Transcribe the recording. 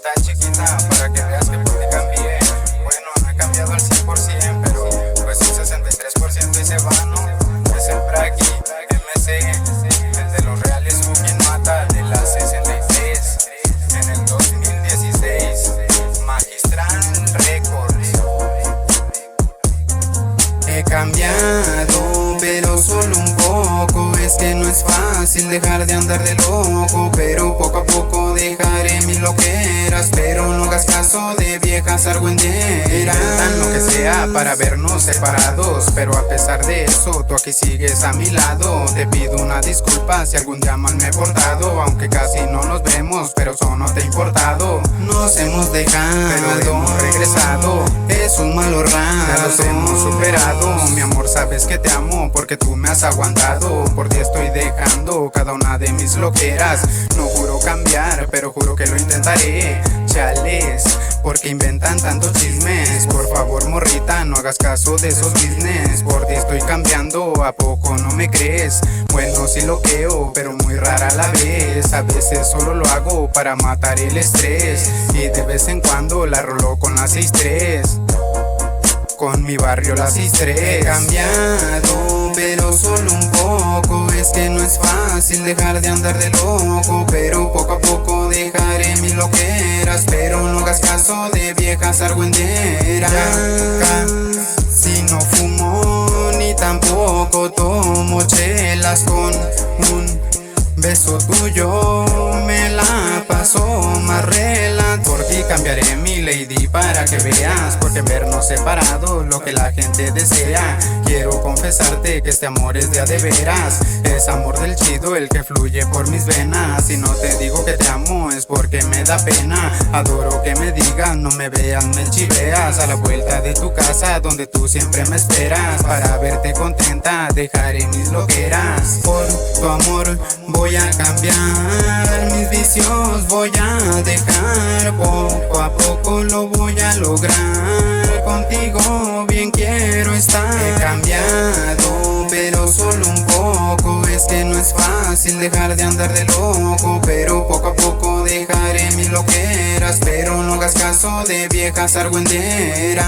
está chiquita, para que veas que por ti cambié. Bueno, no he cambiado al 100%, pero pues un 63% y se va, ¿no? Es el Praki, MC, el de los reales con quien mata, de la 63, en el 2016, Magistral Records. He cambiado, pero solo un poco. Es que no es fácil dejar de andar de loco, pero poco a poco dejaré mis loqueras. Pero no hagas caso de viejas argüenderas. Intentan lo que sea para vernos separados, pero a pesar de eso tú aquí sigues a mi lado. Te pido una disculpa si algún día mal me he portado, aunque casi no nos vemos, pero eso no te ha importado. Nos hemos dejado, pero hemos regresado. Es un malo raro, los hemos superado. Mi amor, sabes que te amo porque tú me has aguantado. Por ti estoy dejando cada una de mis loqueras. No juro cambiar, pero juro que lo intentaré. Chales, porque inventan tantos chismes. Por favor, morrita, no hagas caso de esos business. Por ti estoy cambiando, ¿a poco no me crees? Bueno, sí loqueo, pero muy rara a la vez. A veces solo lo hago para matar el estrés, y de vez en cuando la rolo con la 6-3. Con mi barrio la 6-3. He cambiado, pero solo un poco. Es que no es fácil dejar de andar de loco, pero poco a poco dejaré mis loqueras. Pero no hagas caso de viejas argüenderas. Si no fumo ni tampoco tomo chelas, con un beso tuyo me la paso más relax. Por ti cambiaré mi lady para que veas, porque vernos separados lo que la gente desea. Quiero confesarte que este amor es de veras. Es amor del chido el que fluye por mis venas. Si no te digo que te amo es porque me da pena. Adoro que me digas, no me veas, me chiveas. A la vuelta de tu casa donde tú siempre me esperas. Para verte contenta dejaré mis loqueras. Por tu amor voy a cambiar, mis vicios voy a dejar. Poco a poco lo voy a lograr. Contigo bien quiero estar. He cambiado, pero solo un poco. Es que no es fácil dejar de andar de loco, pero poco a poco dejaré mis loqueras. Pero no hagas caso de viejas argüenderas.